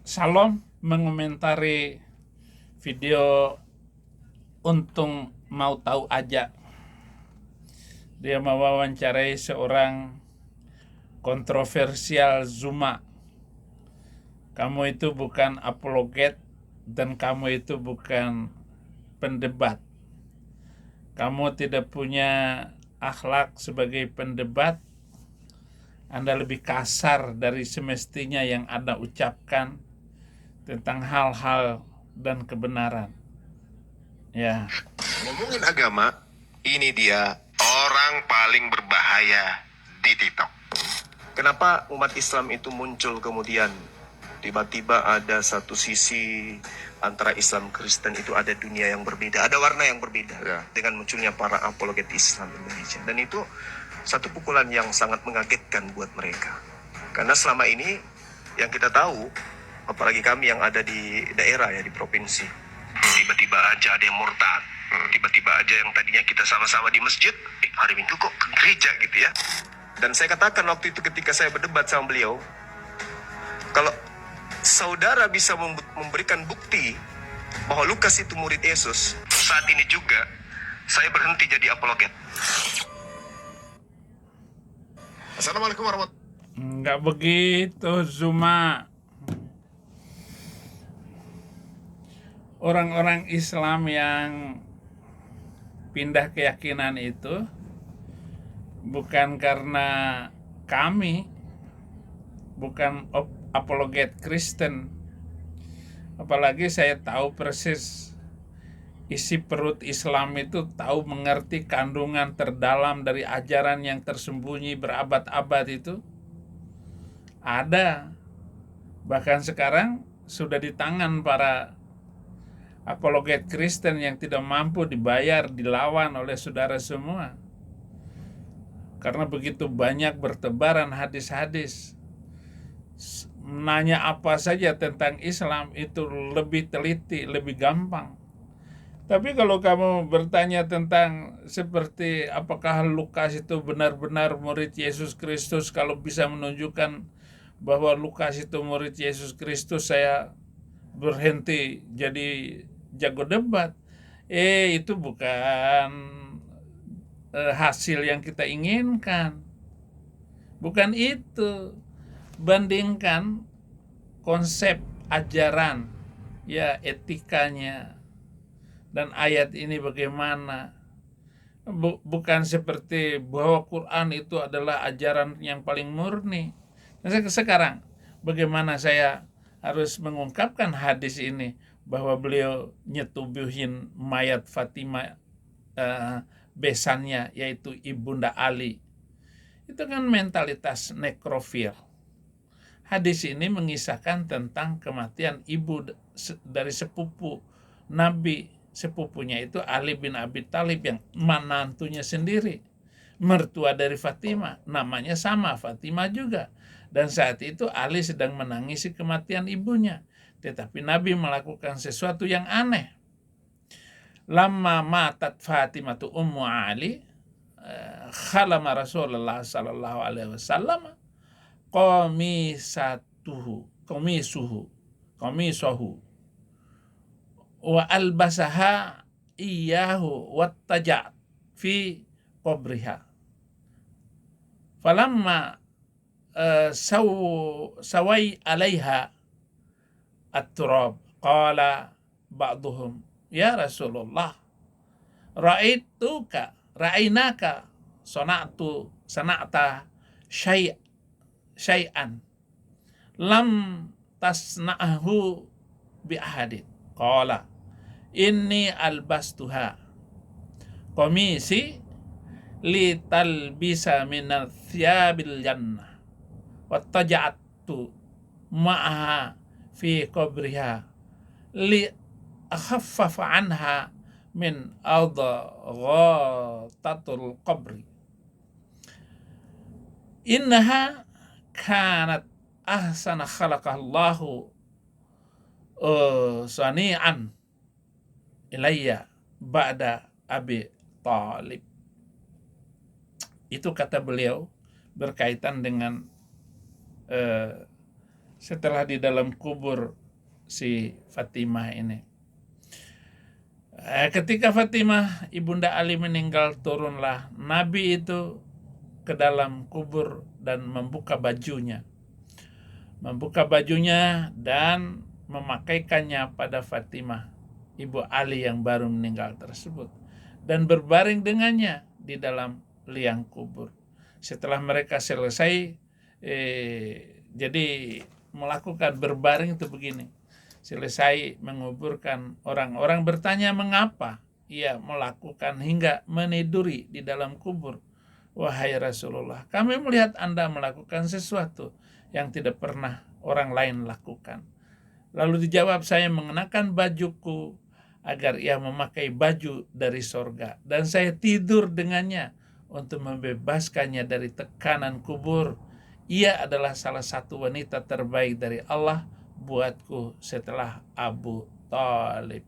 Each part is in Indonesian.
Salom mengomentari video Untung Mau Tahu Aja. Dia mewawancarai seorang kontroversial Zuma. Kamu itu bukan apologet dan kamu itu bukan pendebat. Kamu tidak punya akhlak sebagai pendebat. Anda lebih kasar dari semestinya yang Anda ucapkan tentang hal-hal dan kebenaran. Ya. Ngomongin agama, ini dia orang paling berbahaya di TikTok. Kenapa umat Islam itu muncul kemudian tiba-tiba ada satu sisi antara Islam Kristen itu ada dunia yang berbeda, ada warna yang berbeda dengan munculnya para apologet Islam Indonesia. Dan itu satu pukulan yang sangat mengagetkan buat mereka. Karena selama ini yang kita tahu, apalagi kami yang ada di daerah ya, di provinsi, tiba-tiba aja ada yang murtad, tiba-tiba aja yang tadinya kita sama-sama di masjid, hari Minggu kok ke gereja gitu ya. Dan saya katakan waktu itu ketika saya berdebat sama beliau, kalau saudara bisa memberikan bukti bahwa Lukas itu murid Yesus, saat ini juga saya berhenti jadi apologet. Assalamualaikum warahmatullahi wabarakatuh. Enggak begitu, Zuma. Orang-orang Islam yang pindah keyakinan itu bukan karena kami, bukan apologet Kristen. Apalagi saya tahu persis isi perut Islam itu, tahu mengerti kandungan terdalam dari ajaran yang tersembunyi berabad-abad itu. Ada. Bahkan sekarang sudah di tangan para apologet Kristen yang tidak mampu dibayar, dilawan oleh saudara semua. Karena begitu banyak bertebaran hadis-hadis. Nanya apa saja tentang Islam itu lebih teliti, lebih gampang. Tapi kalau kamu bertanya tentang seperti apakah Lukas itu benar-benar murid Yesus Kristus, kalau bisa menunjukkan bahwa Lukas itu murid Yesus Kristus, saya berhenti jadi jago debat. Itu bukan hasil yang kita inginkan. Bukan itu. Bandingkan konsep ajaran, ya, etikanya, dan ayat ini bagaimana. Bukan seperti bahwa Quran itu adalah ajaran yang paling murni. Sekarang bagaimana saya harus mengungkapkan hadis ini, bahwa beliau nyetubuhin mayat Fatimah, besannya, yaitu Ibunda Ali. Itu kan mentalitas nekrofil. Hadis ini mengisahkan tentang kematian ibu dari sepupu Nabi. Sepupunya itu Ali bin Abi Thalib, yang menantunya sendiri, mertua dari Fatimah, namanya sama, Fatimah juga. Dan saat itu Ali sedang menangisi kematian ibunya. Tetapi Nabi melakukan sesuatu yang aneh. Lama matat Fatimah tu Ummu Ali, khalama Rasulullah sallallahu alaihi wasallam qamisahu wa albasaha iyahu wattajat fi qabriha. Falamma sawai alaiha at-turab qala ba'duhum ya Rasulullah ra'ainaka sana'ta syai'an lam tasna'ahu bi ahadin. Qala inni albastuha qamisi li talbisa min thiyabil jannah wattaja'tu ma'aha fi qabriha li akhaffafa anha min adghatatul qabri. Innaha kanat ahsana khalaqallahu sani'an ilayya ba'da Abi Thalib. Itu kata beliau berkaitan dengan setelah di dalam kubur si Fatimah ini. Ketika Fatimah ibunda Ali meninggal, turunlah Nabi itu ke dalam kubur dan membuka bajunya dan memakaikannya pada Fatimah, ibu Ali yang baru meninggal tersebut, dan berbaring dengannya di dalam liang kubur. Setelah mereka selesai, jadi melakukan berbaring itu begini. Selesai menguburkan, orang-orang bertanya mengapa ia melakukan hingga meniduri di dalam kubur. Wahai Rasulullah, kami melihat Anda melakukan sesuatu yang tidak pernah orang lain lakukan. Lalu dijawab, saya mengenakan bajuku agar ia memakai baju dari sorga, dan saya tidur dengannya untuk membebaskannya dari tekanan kubur. Ia adalah salah satu wanita terbaik dari Allah buatku setelah Abu Thalib.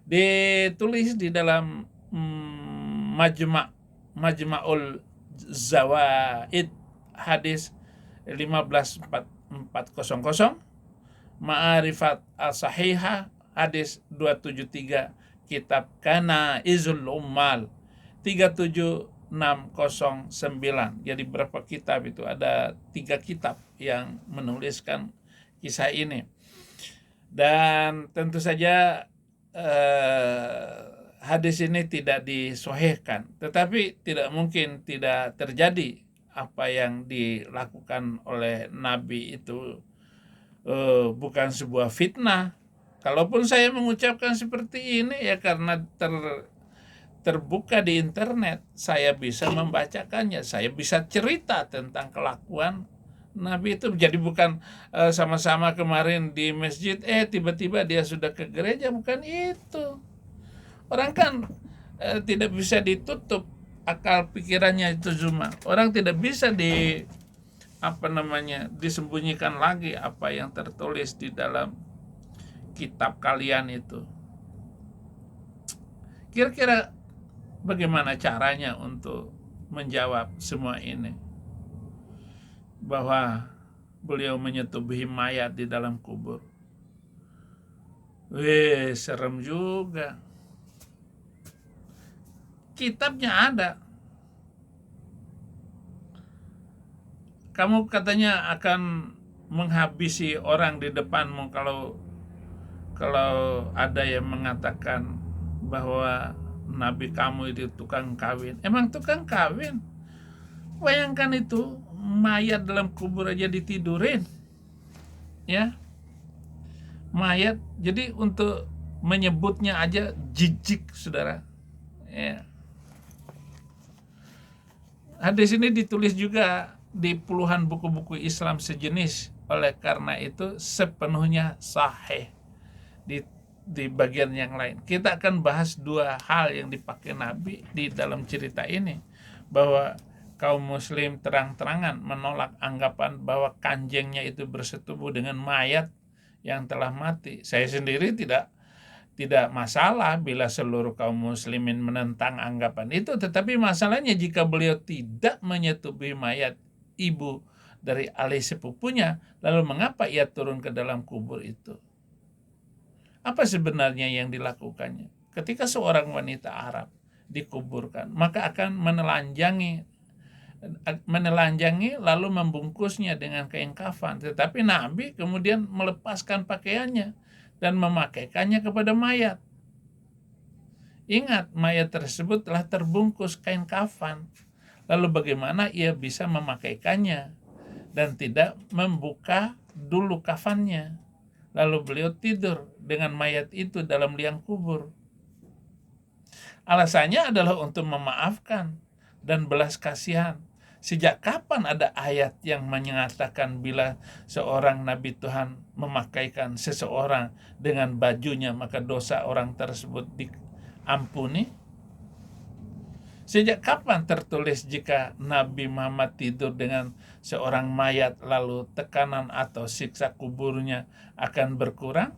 Ditulis di dalam Majma'ul Zawaid hadis 15400, Ma'arifat As-Sahihah hadis 273, kitab Kana Izul Ummal 37609. Jadi berapa kitab itu? Ada 3 kitab yang menuliskan kisah ini. Dan tentu saja hadis ini tidak disahihkan, tetapi tidak mungkin tidak terjadi apa yang dilakukan oleh Nabi itu bukan sebuah fitnah. Kalaupun saya mengucapkan seperti ini ya karena terbuka di internet, saya bisa membacakannya, saya bisa cerita tentang kelakuan Nabi itu. Jadi bukan sama-sama kemarin di masjid, tiba-tiba dia sudah ke gereja, bukan itu. Orang kan tidak bisa ditutup akal pikirannya itu cuma. Orang tidak bisa disembunyikan lagi apa yang tertulis di dalam kitab kalian itu. Kira-kira bagaimana caranya untuk menjawab semua ini? Bahwa beliau menyetubuhi mayat di dalam kubur. Serem juga. Kitabnya ada. Kamu katanya akan menghabisi orang di depanmu kalau ada yang mengatakan bahwa Nabi kamu itu tukang kawin. Emang tukang kawin? Bayangkan itu, mayat dalam kubur aja ditidurin. Ya. Mayat, jadi untuk menyebutnya aja jijik, saudara. Ya. Hadis ini ditulis juga di puluhan buku-buku Islam sejenis. Oleh karena itu sepenuhnya sahih di bagian yang lain. Kita akan bahas 2 hal yang dipakai Nabi di dalam cerita ini. Bahwa kaum muslim terang-terangan menolak anggapan bahwa kanjengnya itu bersetubuh dengan mayat yang telah mati. Saya sendiri tidak masalah bila seluruh kaum muslimin menentang anggapan itu, tetapi masalahnya jika beliau tidak menyetubuhi mayat ibu dari Ali sepupunya, lalu mengapa ia turun ke dalam kubur itu? Apa sebenarnya yang dilakukannya? Ketika seorang wanita Arab dikuburkan, maka akan menelanjangi lalu membungkusnya dengan kain kafan. Tetapi Nabi kemudian melepaskan pakaiannya dan memakaikannya kepada mayat. Ingat, mayat tersebut telah terbungkus kain kafan. Lalu bagaimana ia bisa memakaikannya dan tidak membuka dulu kafannya? Lalu beliau tidur dengan mayat itu dalam liang kubur. Alasannya adalah untuk memaafkan dan belas kasihan. Sejak kapan ada ayat yang menyatakan bila seorang Nabi Tuhan memakaikan seseorang dengan bajunya maka dosa orang tersebut diampuni? Sejak kapan tertulis jika Nabi Muhammad tidur dengan seorang mayat lalu tekanan atau siksa kuburnya akan berkurang?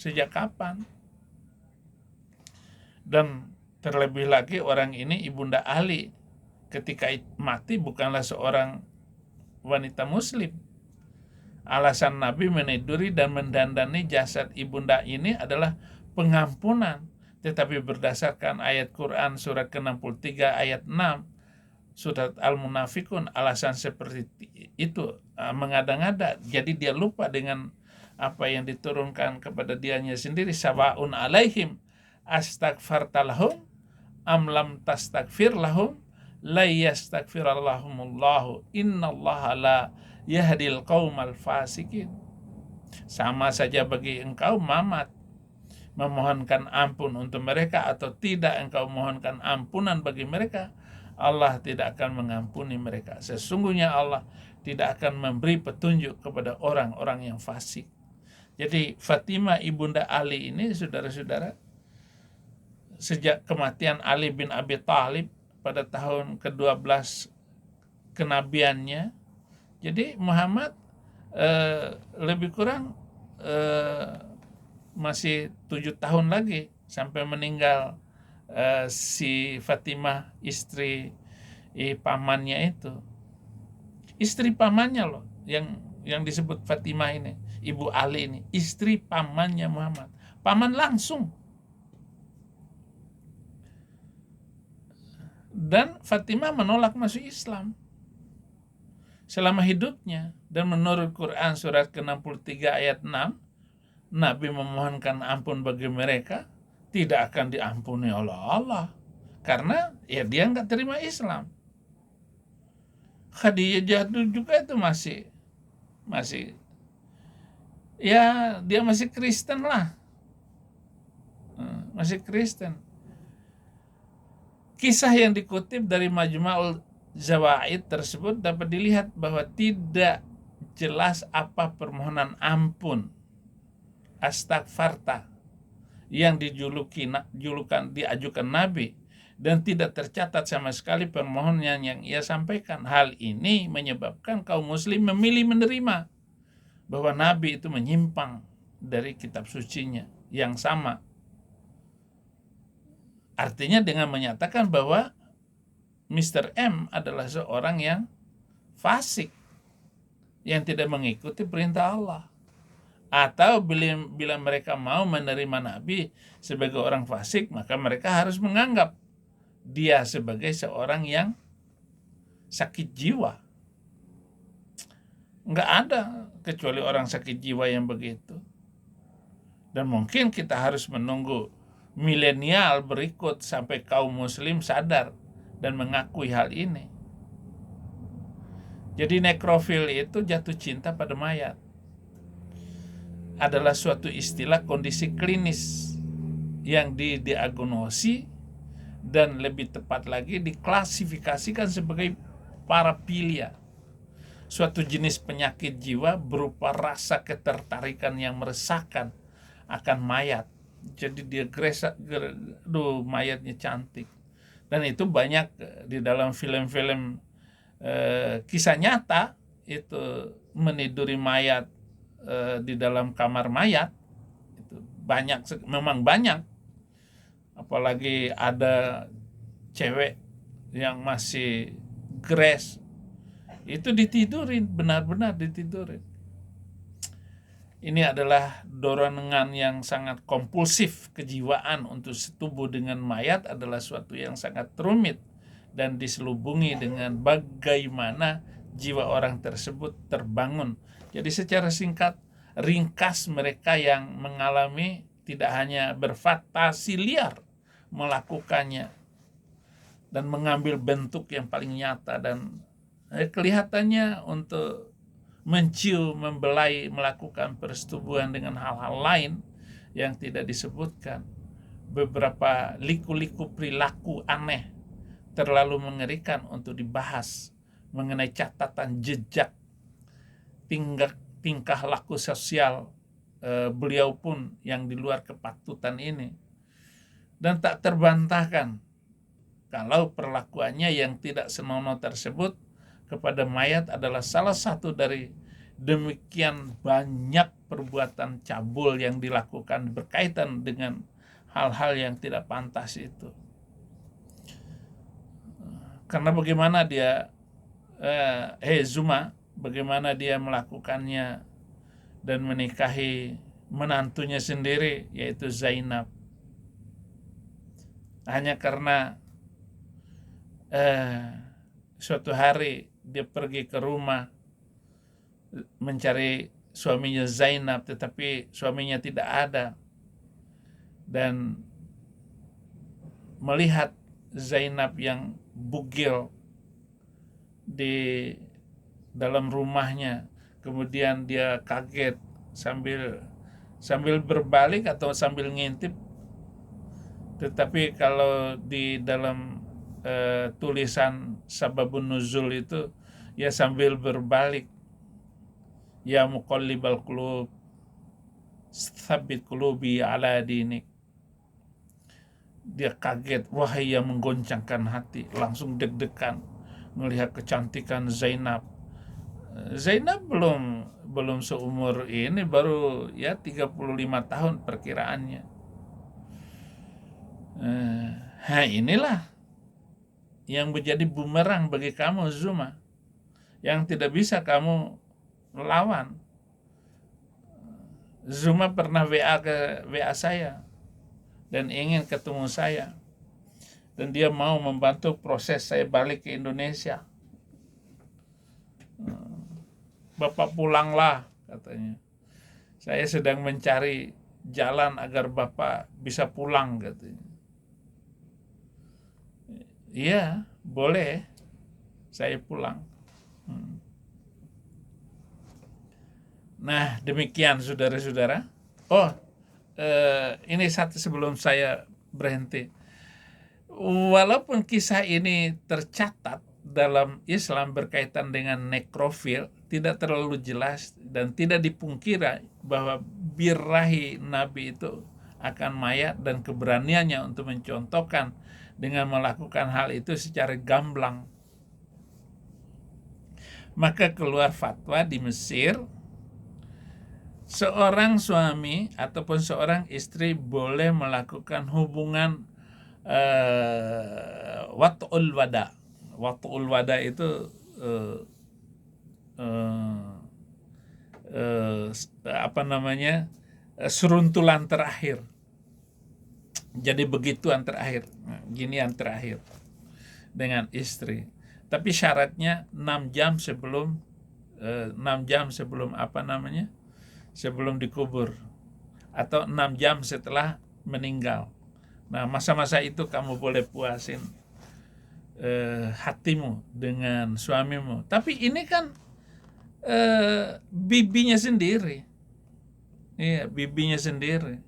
Sejak kapan? Dan terlebih lagi orang ini ibunda Ali. Ketika mati bukanlah seorang wanita muslim. Alasan Nabi meniduri dan mendandani jasad ibunda ini adalah pengampunan. Tetapi berdasarkan ayat Quran surat ke-63 ayat 6, surat Al-Munafikun, alasan seperti itu mengada-ngada. Jadi dia lupa dengan apa yang diturunkan kepada dianya sendiri. Sawaun alaihim astaghfarta lahum am lam tastaghfir lahum la yastaghfirallahumullahu innallaha la yahdil qaumal fasikin. Sama saja bagi engkau Muhammad memohonkan ampun untuk mereka atau tidak engkau mohonkan ampunan bagi mereka, Allah tidak akan mengampuni mereka. Sesungguhnya Allah tidak akan memberi petunjuk kepada orang-orang yang fasik. Jadi Fatimah ibunda Ali ini, saudara-saudara, sejak kematian Ali bin Abi Thalib pada tahun ke-12 kenabiannya, jadi Muhammad lebih kurang masih 7 tahun lagi sampai meninggal si Fatimah, istri pamannya itu. Istri pamannya loh, yang disebut Fatimah ini, Ibu Ali ini, istri pamannya Muhammad. Paman langsung. Dan Fatimah menolak masuk Islam selama hidupnya. Dan menurut Quran surat ke-63 ayat 6, Nabi memohonkan ampun bagi mereka, tidak akan diampuni oleh Allah. Karena ya dia nggak terima Islam. Khadijah juga itu masih ya dia masih Kristen lah. Masih Kristen. Kisah yang dikutip dari Majma'ul Zawaid tersebut dapat dilihat bahwa tidak jelas apa permohonan ampun astaghfarta yang diajukan Nabi, dan tidak tercatat sama sekali permohonan yang ia sampaikan. Hal ini menyebabkan kaum muslim memilih menerima bahwa Nabi itu menyimpang dari kitab sucinya yang sama. Artinya dengan menyatakan bahwa Mr. M adalah seorang yang fasik, yang tidak mengikuti perintah Allah. Atau bila mereka mau menerima Nabi sebagai orang fasik, maka mereka harus menganggap dia sebagai seorang yang sakit jiwa. Nggak ada kecuali orang sakit jiwa yang begitu. Dan mungkin kita harus menunggu milenial berikut sampai kaum muslim sadar dan mengakui hal ini. Jadi nekrofil itu jatuh cinta pada mayat adalah suatu istilah kondisi klinis yang didiagnosi dan lebih tepat lagi diklasifikasikan sebagai parafilia, suatu jenis penyakit jiwa berupa rasa ketertarikan yang meresahkan akan mayat. Jadi dia mayatnya cantik. Dan itu banyak di dalam film-film kisah nyata, itu meniduri mayat di dalam kamar mayat. Itu memang banyak. Apalagi ada cewek yang masih gres, itu ditidurin, benar-benar ditidurin. Ini adalah dorongan yang sangat kompulsif. Kejiwaan untuk setubuh dengan mayat adalah suatu yang sangat rumit dan diselubungi dengan bagaimana jiwa orang tersebut terbangun. Jadi secara ringkas mereka yang mengalami tidak hanya berfantasi liar melakukannya dan mengambil bentuk yang paling nyata dan kelihatannya untuk mencium, membelai, melakukan persetubuhan dengan hal-hal lain yang tidak disebutkan. Beberapa liku-liku perilaku aneh terlalu mengerikan untuk dibahas mengenai catatan jejak tingkah laku sosial beliau pun yang di luar kepatutan ini. Dan tak terbantahkan kalau perlakuannya yang tidak senonoh tersebut kepada mayat adalah salah satu dari demikian banyak perbuatan cabul yang dilakukan berkaitan dengan hal-hal yang tidak pantas itu. Karena bagaimana dia Zuma, bagaimana dia melakukannya dan menikahi menantunya sendiri, yaitu Zainab. Hanya karena suatu hari dia pergi ke rumah mencari suaminya Zainab, tetapi suaminya tidak ada, dan melihat Zainab yang bugil di dalam rumahnya, kemudian dia kaget sambil berbalik atau sambil ngintip. Tetapi kalau di dalam tulisan sababun nuzul itu ya sambil berbalik, ya muqallibal qulub tsabbit qulubi ala dinik. Dia kaget, wahai yang menggoncangkan hati, langsung deg-degan melihat kecantikan Zainab. Zainab belum seumur ini, baru ya 35 tahun perkiraannya. Inilah yang menjadi bumerang bagi kamu Zuma, yang tidak bisa kamu lawan. Zuma pernah WA saya dan ingin ketemu saya, dan dia mau membantu proses saya balik ke Indonesia. Bapak pulanglah, katanya. Saya sedang mencari jalan agar Bapak bisa pulang, katanya. Iya, boleh saya pulang. Nah, demikian saudara-saudara. Ini satu sebelum saya berhenti. Walaupun kisah ini tercatat dalam Islam berkaitan dengan nekrofil, tidak terlalu jelas dan tidak dipungkiri bahwa birahi Nabi itu akan mayat, dan keberaniannya untuk mencontohkan dengan melakukan hal itu secara gamblang. Maka keluar fatwa di Mesir, seorang suami ataupun seorang istri boleh melakukan hubungan wat'ul wada. Wat'ul wada itu seruntulan terakhir. Jadi begituan terakhir, ginian terakhir dengan istri. Tapi syaratnya 6 jam sebelum sebelum dikubur, atau 6 jam setelah meninggal. Nah, masa-masa itu kamu boleh puasin hatimu dengan suamimu. Tapi ini kan bibinya sendiri. Iya, bibinya sendiri.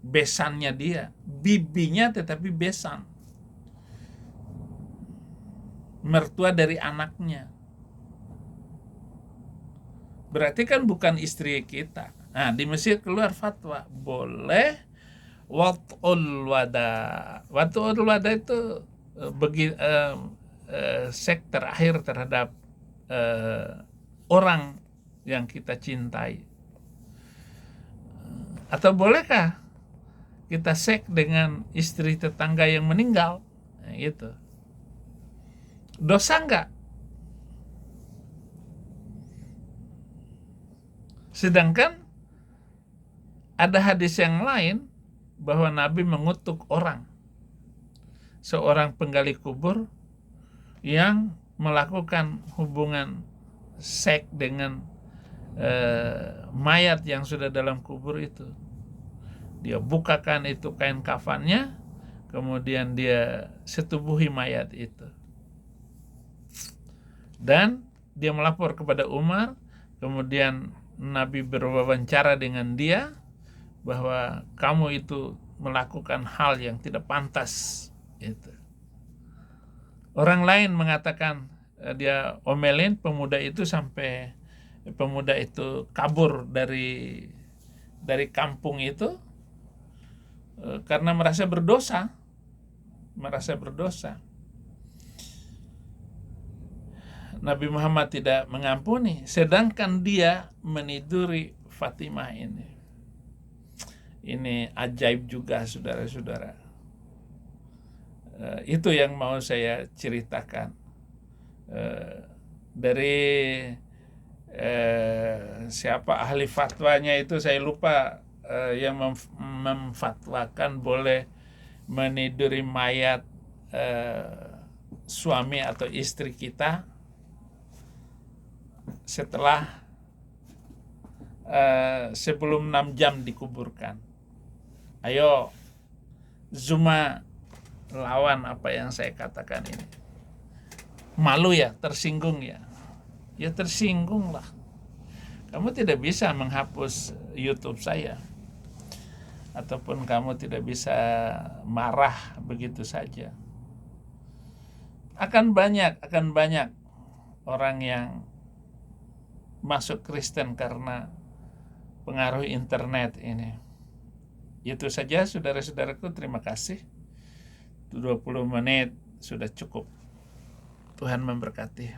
Besannya dia. Bibinya tetapi besan. Mertua dari anaknya. Berarti kan bukan istri kita. Nah, di Mesir keluar fatwa, boleh wat'ul wada. Wat'ul wada itu seks terakhir terhadap orang yang kita cintai. Atau bolehkah kita seks dengan istri tetangga yang meninggal? Nah, gitu. Dosa enggak? Sedangkan ada hadis yang lain bahwa Nabi mengutuk seorang penggali kubur yang melakukan hubungan seks dengan mayat yang sudah dalam kubur itu. Dia bukakan itu kain kafannya, kemudian dia setubuhi mayat itu. Dan dia melapor kepada Umar, kemudian Nabi berwawancara dengan dia bahwa kamu itu melakukan hal yang tidak pantas. Itu. Orang lain mengatakan, dia omelin pemuda itu sampai pemuda itu kabur dari kampung itu karena merasa berdosa. Nabi Muhammad tidak mengampuni, sedangkan dia meniduri Fatimah ini. Ini ajaib juga, saudara-saudara. Itu yang mau saya ceritakan. Dari siapa ahli fatwanya itu saya lupa, yang memfatwakan boleh meniduri mayat suami atau istri kita setelah sebelum 6 jam dikuburkan. Ayo Zuma lawan apa yang saya katakan ini. Malu ya, tersinggung ya. Ya tersinggung lah. Kamu tidak bisa menghapus YouTube saya. Ataupun kamu tidak bisa marah begitu saja. Akan banyak orang yang masuk Kristen karena pengaruh internet ini. Itu saja saudara-saudaraku, terima kasih. 20 menit sudah cukup. Tuhan memberkati.